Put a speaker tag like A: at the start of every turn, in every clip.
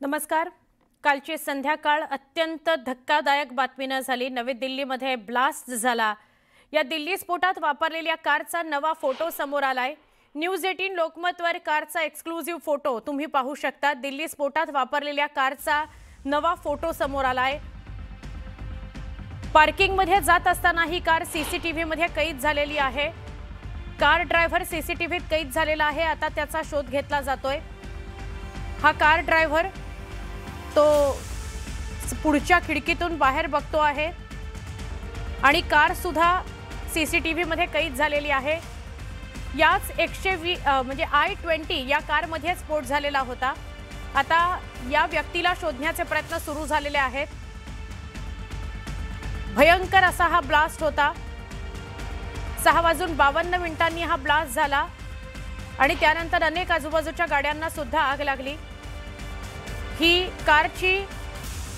A: नमस्कार। कालची संध्याकाळ अत्यंत धक्कादायक बातमीने झाली। नवी दिल्लीमध्ये ब्लास्ट झाला। या दिल्ली स्फोटात वापरलेल्या कारचा नवा फोटो समोर आलाय। न्यूज 18 लोकमतवर कारचा एक्सक्लुझिव्ह फोटो तुम्ही पाहू शकता। दिल्ली स्फोटात वापरलेल्या कारचा नवा फोटो समोर आलाय। पार्किंग मध्ये जात असताना ही कार सीसीटीव्ही मध्ये कैद झालेली आहे। कार ड्रायव्हर सीसीटीव्हीत कैद झालेला आहे। आता त्याचा शोध घेतला जातोय। हा कार ड्रायव्हर तो पुढच्या खिडकीतून बाहेर बघतो आहे आणि कार सुद्धा सीसीटीव्ही मध्ये कैद झालेली आहे। याच 120 म्हणजे I-20 या कार मध्ये स्फोट झालेला होता। आता या व्यक्तीला शोधण्याचे प्रयत्न सुरू झालेले आहेत। भयंकर असा हा ब्लास्ट होता। 6:52 हा ब्लास्ट झाला आणि त्यानंतर अनेक आजूबाजूच्या गाड्यांना सुद्धा आग लागली। ही कारची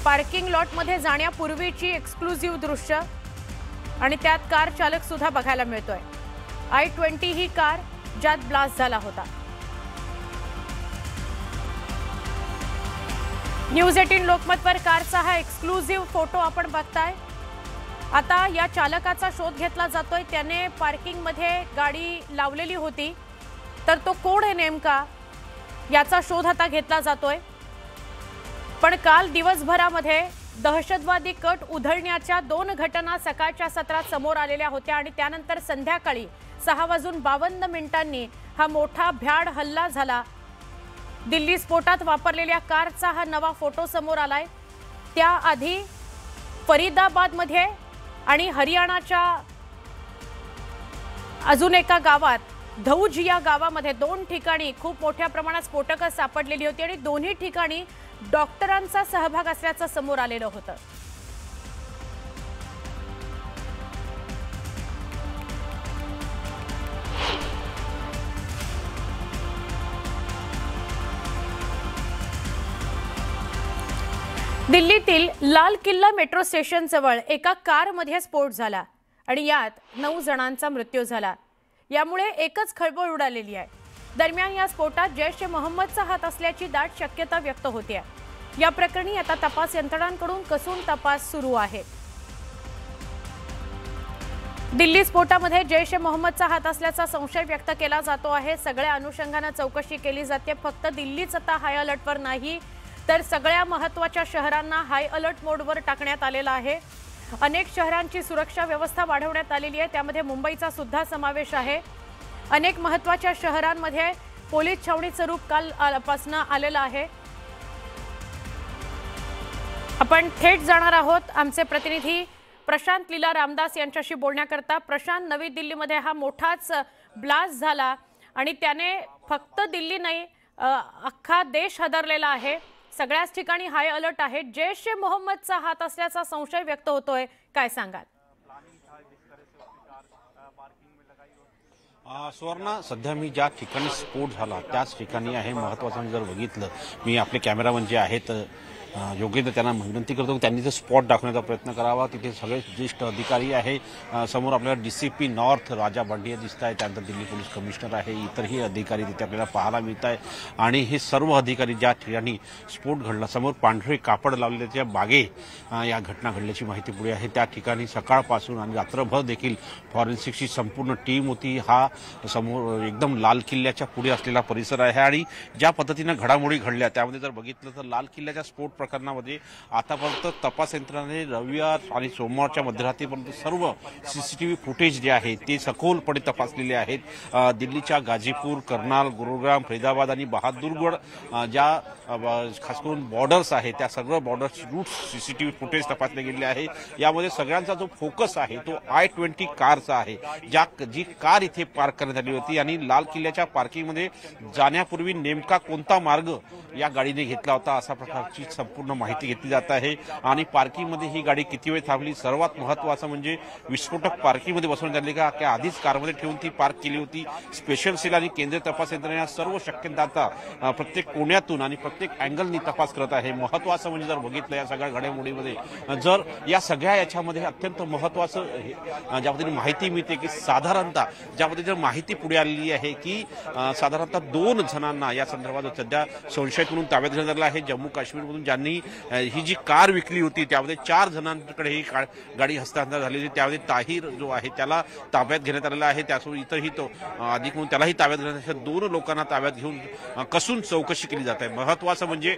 A: पार्किंग लॉट मध्ये जाण्यापूर्वीची एक्सक्लुझिव्ह दृश्य आणि त्यात कार चालक सुद्धा बघायला मिळतोय। I-20 ही कार ज्यात ब्लास्ट झाला होता। न्यूज 18 लोकमतवर कारचा हा एक्सक्लुझिव्ह फोटो आपण बघताय। आता या चालकाचा शोध घेतला जातोय। त्याने पार्किंग मध्ये गाडी लावलेली होती, तर तो कोण आहे नेमका याचा शोध आता घेतला जातोय। पण काल दिवसभरामध्ये दहशतवादी कट उधळण्याच्या 2 घटना सकाळच्या सत्रात समोर आलेल्या होत्या आणि त्यानंतर संध्याकाळी 6:52 हा मोठा भ्याड हल्ला झाला। दिल्ली स्फोटात वापरलेल्या कारचा हा नवा फोटो समोर आलाय। त्याआधी फरीदाबादमध्ये आणि हरियाणाच्या अजून एका गावात धौज या गावामध्ये 2 ठिकाणी खूप मोठ्या प्रमाणात स्फोटकं सापडलेली होती आणि दोन्ही ठिकाणी डॉक्टरांचा सहभाग असल्याचं समोर आलेलं होतं। दिल्लीतील लाल किल्ला मेट्रो स्टेशन जवळ एका कारमध्ये स्फोट झाला आणि यात 9 जणांचा मृत्यू झाला। यामुळे एकच खळबळ उडालेली आहे। दरम्यान या स्फोटात जैश-ए-मोहम्मदचा हात असल्याची दाट शक्यता व्यक्त होते आहे। या प्रकरणी आता तपास यंत्रणांकडून कसून तपास सुरू आहे। दिल्ली स्फोटामध्ये जैश-ए-मोहम्मदचा हात असल्याचा संशय व्यक्त केला जातो आहे। सगळ्या अनुषंगाने चौकशी केली जाते। फक्त दिल्लीच आता हाय अलर्टवर नाही, तर सगळ्या महत्त्वाच्या शहरांना हाय अलर्ट मोडवर टाकण्यात आलेला आहे। अनेक शहरांची सुरक्षा व्यवस्था वाढवण्यात आलेली आहे। त्यामध्ये मुंबईचा सुद्धा समावेश आहे। अनेक महत्त्वाच्या शहरांमध्ये पोलीस छावणीचं रूप कालपासून आलेलं आहे। आपण थेट जाणार आहोत आमचे प्रतिनिधी प्रशांत लीला रामदास यांच्याशी बोलण्याकरता। प्रशांत, नवी दिल्लीमध्ये हा मोठाच ब्लास्ट झाला आणि त्याने फक्त दिल्ली नाही अख्खा देश हादरलेला आहे। सगळ्याच ठिकाणी हाय अलर्ट आहे। जैश-ए-मोहम्मदचा हात असल्याचा संशय व्यक्त होतोय, काय सांगाल?
B: सुवर्णा, सध्या मी ज्या ठिकाणी स्फोट झाला त्याच ठिकाणी आहे। महत्त्वाचं जर बघितलं, मी आपले कॅमेरामन जे आहेत योगेंद्र त्यांना विनंती करतो की त्यांनी जो स्पॉट दाखवण्याचा प्रयत्न करावा। तिथे सगळे ज्येष्ठ अधिकारी आहे। समोर आपल्याला DCP नॉर्थ राजा बांडिया दिसत आहे, त्यानंतर दिल्ली पोलीस कमिशनर आहे, इतरही अधिकारी तिथे आपल्याला पाहायला मिळत आहे। आणि हे सर्व अधिकारी ज्या ठिकाणी स्फोट घडला, समोर पांढरे कापड लावलेल्या बागे या घटना घडल्याची माहिती पुढे आहे। त्या ठिकाणी सकाळपासून आणि रात्रभर देखील फॉरेन्सिकची संपूर्ण टीम होती। हा समोर एकदम लाल किल्ल्याच्या पुढे असलेला परिसर आहे आणि ज्या पद्धतीने घडामोडी घडल्या त्यामध्ये जर बघितलं तर लाल किल्ल्याच्या स्फोट प्रकरणामध्ये आतापर्यंत तपास यंत्रणाने रविवार आणि सोमवारच्या मध्यरात्रीपर्यंत सर्व सीसीटीव्ही फुटेज जे आहे ते सखोलपणे तपासलेले आहेत। दिल्लीच्या गाजीपूर, कर्नाल, गुरुग्राम, फरीदाबाद आणि बहादूरगड ज्या खास करून बॉर्डर्स आहेत त्या सर्व बॉर्डर्स रूट सीसीटीव्ही फुटेज तपासले गेले आहे। यामध्ये सगळ्यांचा जो फोकस आहे तो I-20 कारचा आहे, जी कार इथे पार्क करण्यात आली होती आणि लाल किल्ल्याच्या पार्किंगमध्ये जाण्यापूर्वी नेमका कोणता मार्ग या गाडीने घेतला होता असा प्रकारची संपूर्ण माहिती घेतली जात आहे आणि पार्किंगमध्ये ही गाडी किती वेळ थांबली, सर्वात महत्त्वाचं म्हणजे विस्फोटक पार्किंगमध्ये बसवण्यात आले का आधीच कारमध्ये ठेवून ती पार्क केली होती. स्पेशल सेल आणि केंद्रीय तपास यंत्रणा सर्व शक्यता प्रत्येक कोण्यातून आणि प्रत्येक अँगलनी तपास करत आहे. महत्त्वाचं म्हणजे जर बघितलं या सगळ्या घडामोडीमध्ये, जर या सगळ्या याच्यामध्ये अत्यंत महत्त्वाचं ज्या पद्धतीने माहिती मिळते की साधारणतः ज्या पद्धतीने माहिती पुढे आलेली आहे की साधारणतः 2 जणांना या संदर्भात सध्या संशयित म्हणून ताब्यात घेण्यात आलं आहे. जम्मू काश्मीरमधून ज्यांनी ही जी कार विकली होती त्यामध्ये 4 जणांकडे ही गाडी हस्तांतर झालेली. त्यामध्ये ताहिर जो आहे त्याला ताब्यात घेण्यात आलेला आहे. त्यासोबत इतरही तो अधिक म्हणून त्यालाही ताब्यात घेण्यात, 2 लोकांना ताब्यात घेऊन कसून चौकशी केली जात आहे. महत्त्वाचं म्हणजे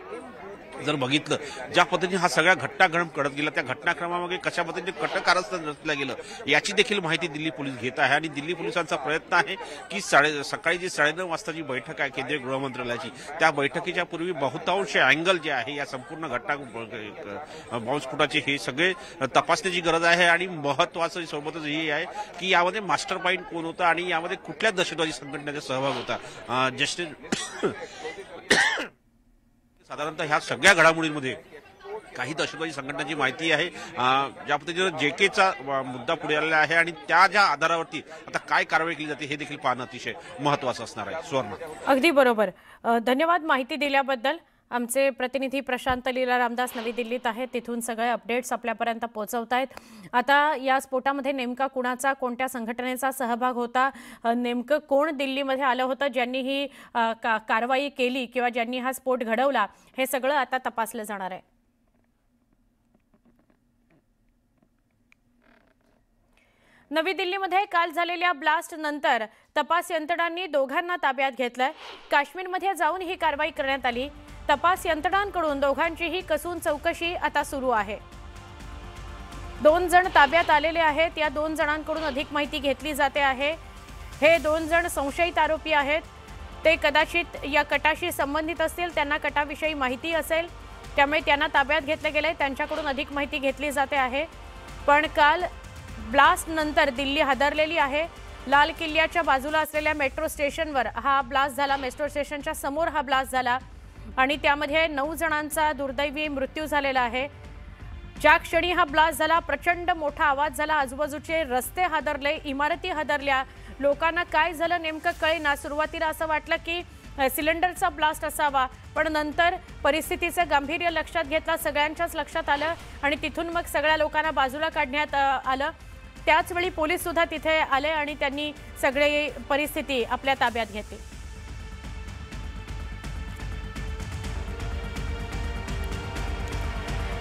B: जर बघितलं ज्या पद्धतीने हा सगळा घटनाक्रम घडत गेला त्या घटनाक्रमामागे कशा पद्धतीने कट कारस्थान रचलं गेलं याची देखील माहिती दिल्ली पोलीस घेत आहे. आणि दिल्ली पोलिसांचा प्रयत्न आहे की सकाळी जी 9:30 वाजताची बैठक आहे केंद्रीय गृहमंत्रालयाची, त्या बैठकीच्या पूर्वी बहुतांश अँगल जे आहे या संपूर्ण बॉम्बस्फोटाचे हे सगळे तपासण्याची गरज आहे. आणि महत्त्वाचं सोबतच हे आहे की यामध्ये मास्टर माइंड कोण होता आणि यामध्ये कुठल्या दहशतवादी संघटनेचा सहभाग होता. साधारणतः ह्या सगळ्या घडामोडींमध्ये काही दहशतवादी संघटनांची माहिती आहे. ज्या पद्धतीने जेकेचा मुद्दा पुढे आलेला आहे आणि त्या ज्या आधारावरती आता काय कारवाई केली जाते हे देखील पाहणं अतिशय महत्त्वाचं असणार आहे. सुवर्णा,
A: अगदी बरोबर. धन्यवाद माहिती दिल्याबद्दल. आमचे प्रतिनिधी प्रशांत लीला रामदास नवी दिल्लीत आहेत, तिथून सगळे अपडेट्स आपल्यापर्यंत पोहोचवतायत. आता या स्फोटामध्ये नेमका कुणाचा, कोणत्या संघटनेचा सहभाग होता, नेमकं कोण दिल्लीमध्ये आलं होतं ज्यांनी ही कारवाई केली किंवा ज्यांनी हा स्फोट घडवला, हे सगळं आता तपासलं जाणार आहे. नवी दिल्लीमध्ये काल झालेल्या ब्लास्ट नंतर तपास यंत्रणांनी दोघांना ताब्यात घेतलंय. काश्मीरमध्ये जाऊन ही कारवाई करण्यात आली. तपास यंत्रणांकडून दोघांचीही कसून चौकशी आता सुरू आहे. 2 जण ताब्यात आलेले आहेत. या 2 जणांकडून अधिक माहिती घेतली जाते आहे. हे 2 जण संशयित आरोपी आहेत. ते कदाचित या कटाशी संबंधित असतील, त्यांना कटाविषयी माहिती असेल, त्यामुळे त्यांना ताब्यात घेतले गेले. त्यांच्याकडून अधिक माहिती घेतली जाते आहे. पण काल ब्लास्ट नंतर दिल्ली हादरलेली आहे. लाल किल्ल्याच्या बाजूला असलेल्या मेट्रो स्टेशनवर हा ब्लास्ट झाला. मेट्रो स्टेशनच्या समोर हा ब्लास्ट झाला आणि त्यामध्ये 9 जणांचा दुर्दैवी मृत्यू झालेला आहे. ज्या क्षणी हा ब्लास्ट झाला प्रचंड मोठा आवाज झाला. आजूबाजूचे रस्ते हादरले, इमारती हादरल्या. लोकांना काय झालं नेमकं कळेना. सुरुवातीला असं वाटलं की सिलेंडरचा ब्लास्ट असावा, पण नंतर परिस्थितीचं गांभीर्य लक्षात घेतलं, सगळ्यांच्याच लक्षात आलं आणि तिथून मग सगळ्या लोकांना बाजूला काढण्यात आलं. त्याचवेळी पोलीस सुद्धा तिथे आले आणि त्यांनी सगळी परिस्थिती आपल्या ताब्यात घेतली.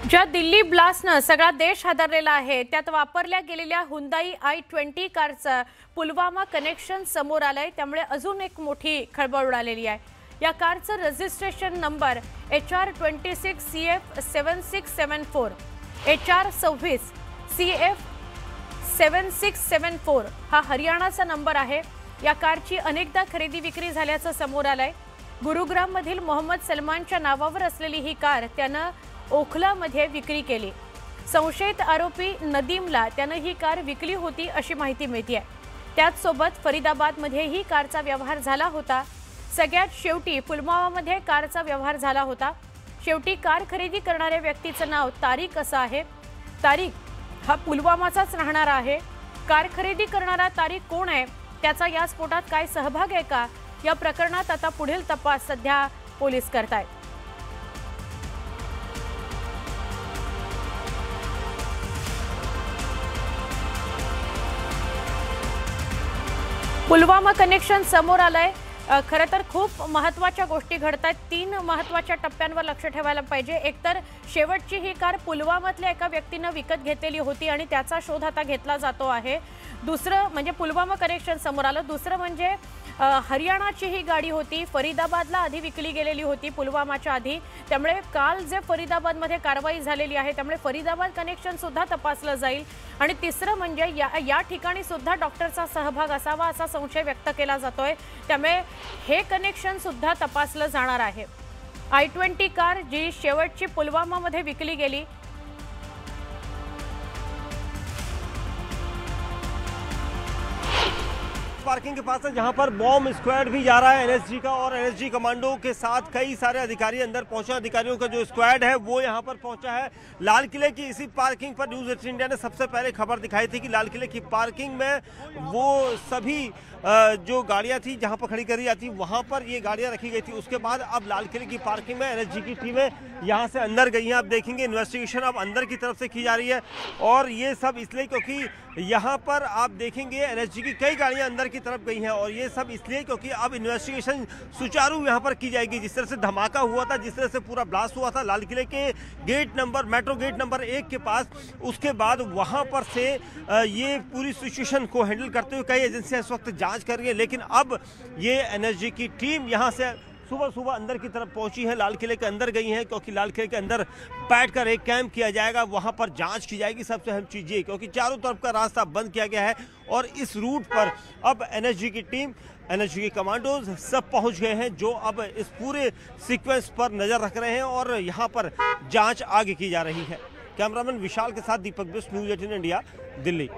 A: ज्या दिल्ली ब्लास्टनं सगळा देश हादरलेला आहे त्यात वापरल्या गेलेल्या हुंदाई i20 कारचं पुलवामा कनेक्शन समोर आलंय. त्यामुळे अजून एक मोठी खळबळ उडालेली आहे. या कारचं registration number HR26 CF 7674, HR26 CF 7674 हा हरियाणाचा नंबर आहे. या कारची अनेकदा खरेदी विक्री झाल्याचं समोर आलंय. गुरुग्राममधील मोहम्मद सलमानच्या नावावर असलेली ही कार त्यानं ओखलामध्ये विक्री केली. संशयित आरोपी नदीमला त्यानं ही कार विकली होती अशी माहिती मिळते. त्याचसोबत फरीदाबादमध्ये ही कारचा व्यवहार झाला होता. सगळ्यात शेवटी पुलवामामध्ये कारचा व्यवहार झाला होता. शेवटी कार खरेदी करणाऱ्या व्यक्तीचं नाव तारिक असं आहे. तारिक हा पुलवामाचाच राहणारा आहे. कार खरेदी करणारा तारिक कोण आहे, त्याचा या स्फोटात काय सहभाग आहे का, या प्रकरणात आता पुढील तपास सध्या पोलीस करतायत. पुलवामा कनेक्शन समोर आलंय. खरं तर खूप महत्त्वाच्या गोष्टी घडतात. 3 महत्त्वाच्या टप्प्यांवर लक्ष ठेवायला पाहिजे. एकतर शेवटची ही कार पुलवामातल्या एका व्यक्तीनं विकत घेतलेली होती आणि त्याचा शोध आता घेतला जातो आहे. दुसरं म्हणजे पुलवामा कनेक्शन समोर आलं. दुसरं म्हणजे हरियाणाची ही गाडी होती, फरीदाबादला आधी विकली गेलेली होती पुलवामाच्या आधी. त्यामुळे काल जे फरीदाबादमध्ये कारवाई झालेली आहे त्यामुळे फरीदाबाद कनेक्शन सुद्धा तपासलं जाईल. आणि तिसरं म्हणजे या ठिकाणी सुद्धा डॉक्टरचा सहभाग असावा असा संशय व्यक्त केला जातोय. त्यामुळे हे कनेक्शन सुद्धा तपासलं जाणार आहे. i20 कार जी शेवटची पुलवामामध्ये विकली गेली,
C: पार्किंग के पास है जहां पर बॉम्ब स्क्वाड भी जा रहा है एनएसजी का, और एनएसजी कमांडो के साथ कई सारे अधिकारी अंदर पहुंचे। अधिकारियों का जो स्क्वाड है वो यहां पर पहुंचा है। लाल किले की इसी पार्किंग पर न्यूज़ 18 इंडिया ने सबसे पहले खबर दिखाई थी कि लाल किले की पार्किंग में वो सभी जो गाड़ियां थी जहां पर खड़ी करी जाती वहां पर ये गाड़ियां रखी गई थी। उसके बाद अब लाल किले की पार्किंग में एनएसजी की टीमें यहां से अंदर गई हैं। आप देखेंगे इन्वेस्टिगेशन अब अंदर की तरफ से की जा रही है, और ये सब इसलिए क्योंकि यहाँ पर आप देखेंगे एनएसजी की कई गाड़ियां अंदर की तरफ गई हैं, और ये सब इसलिए क्योंकि अब इन्वेस्टिगेशन सुचारू यहाँ पर की जाएगी। जिस तरह से धमाका हुआ था, जिस तरह से पूरा ब्लास्ट हुआ था लाल किले के मेट्रो गेट नंबर 1 के पास, उसके बाद वहाँ पर से ये पूरी सिचुएशन को हैंडल करते हुए कई एजेंसियां इस वक्त जाँच कर रही है। लेकिन अब ये एनएसजी की टीम यहाँ से सुबह सुबह अंदर की तरफ पहुंची है, लाल किले के अंदर गई हैं, क्योंकि लाल किले के अंदर बैठकर एक कैंप किया जाएगा, वहां पर जांच की जाएगी। सबसे अहम चीज ये क्योंकि चारों तरफ का रास्ता बंद किया गया है, और इस रूट पर अब एनएसजी की टीम, एनएसजी के कमांडोज सब पहुंच गए हैं, जो अब इस पूरे सीक्वेंस पर नजर रख रहे हैं, और यहाँ पर जाँच आगे की जा रही है। कैमरामैन विशाल के साथ दीपक बिष्ट, न्यूज़ 18 इंडिया, दिल्ली।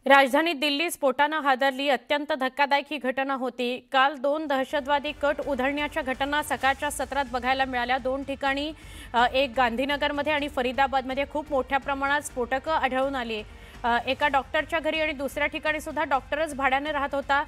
A: राजधानी दिल्ली स्फोटानं हादरली। अत्यंत धक्कादायक ही घटना होती। काल 2 दहशतवादी कट उधळण्याच्या घटना सकाळच्या सत्रात बघायला मिळाल्या। 2 ठिकाणी, एक गांधीनगरमध्ये आणि फरीदाबादमध्ये खूप मोठ्या प्रमाणात स्फोटकं आढळून आली। एका डॉक्टरच्या घरी आणि दुसऱ्या ठिकाणी सुद्धा डॉक्टरच भाड्याने राहत होता,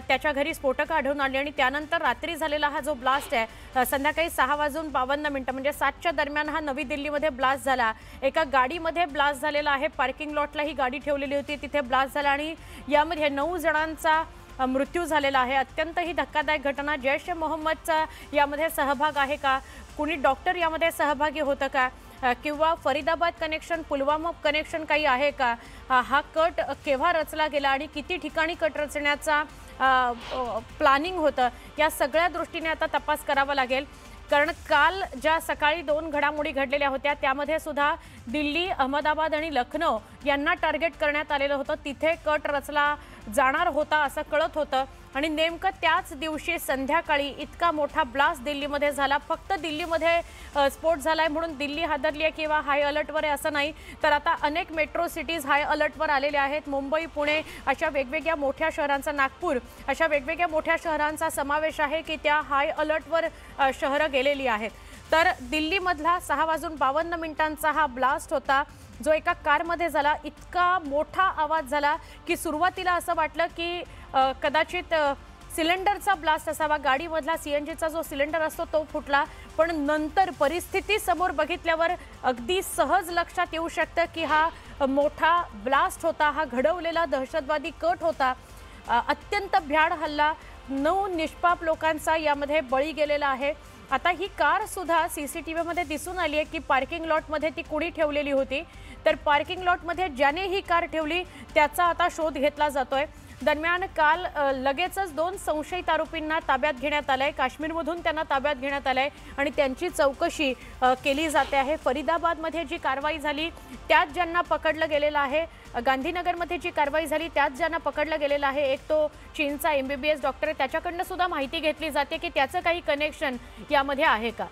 A: त्याच्या घरी स्फोटकं आढळून आली। आणि त्यानंतर रात्री झालेला हा जो ब्लास्ट आहे, संध्याकाळी 6:52 म्हणजे 7च्या दरम्यान हा नवी दिल्लीमध्ये ब्लास्ट झाला। एका गाडीमध्ये ब्लास्ट झालेला आहे। पार्किंग लॉटला ही गाडी ठेवलेली होती, तिथे ब्लास्ट झाला आणि यामध्ये 9 जणांचा मृत्यू झालेला आहे। अत्यंत ही धक्कादायक घटना। जैश ए मोहम्मदचा यामध्ये सहभाग आहे का? कुणी डॉक्टर यामध्ये सहभागी होतं का? किंवा फरीदाबाद कनेक्शन, पुलवामा कनेक्शन काही आहे का? हा कट केव्हा रचला गेला आणि किती ठिकाणी कट रचण्याचा प्लॅनिंग होतं, या सगळ्या दृष्टीने आता तपास करावा लागेल। कारण काल ज्या सकाळी 2 घडामोडी घडलेल्या होत्या त्यामध्ये सुद्धा दिल्ली, अहमदाबाद आणि लखनौ यांना टार्गेट करण्यात आलेलं होतं। तिथे कट रचला जाणार होता असं कळत होतं, आणि नेमकं त्याच दिवशी संध्याकाळी इतका मोठा ब्लास्ट दिल्लीमध्ये झाला। फक्त दिल्लीमध्ये स्फोट झालाय म्हणून दिल्ली हादरली आहे किंवा हाय अलर्टवर आहे असं नाही, तर आता अनेक मेट्रो सिटीज हाय अलर्टवर आलेले आहेत। मुंबई, पुणे अशा वेगवेगळ्या मोठ्या शहरांचा, नागपूर अशा वेगवेगळ्या मोठ्या शहरांचा समावेश आहे की त्या हाय अलर्टवर शहरं गेलेली आहेत। तर दिल्लीमधला 6:52 हा ब्लास्ट होता, जो एका कारमध्ये झाला। इतका मोठा आवाज झाला की सुरुवातीला असं वाटलं की कदाचित सिलेंडरचा ब्लास्ट असावा, गाडीमधला सीएनजीचा जो सिलेंडर असतो तो फुटला। पण नंतर परिस्थिती समोर बघितल्यावर अगदी सहज लक्षात येऊ शकतं की हा मोठा ब्लास्ट होता, हा घडवलेला दहशतवादी कट होता। अत्यंत भ्याड हल्ला, 9 निष्पाप लोकांचा यामध्ये बळी गेलेला आहे। आता ही कार सुद्धा सीसीटीव्हीमध्ये दिसून आली आहे की पार्किंग लॉटमध्ये ती कुणी ठेवलेली होती, तर पार्किंग लॉटमध्ये ज्याने ही कार ठेवली त्याचा आता शोध घेतला जातोय। दरम्यान काल लगेचच 2 संशयित आरोपींना ताब्यात घेण्यात आलंय। काश्मीरमधून त्यांना ताब्यात घेण्यात आलंय आणि त्यांची चौकशी केली जाते आहे। फरीदाबादमध्ये जी कारवाई झाली त्यात ज्यांना पकडलं गेलेलं आहे, गांधीनगरमध्ये जी कारवाई झाली त्यात ज्यांना पकडलं गेलेलं आहे, एक तो चीनचा MBBS डॉक्टर आहे, त्याच्याकडनं सुद्धा माहिती घेतली जाते की त्याचं काही कनेक्शन यामध्ये आहे का।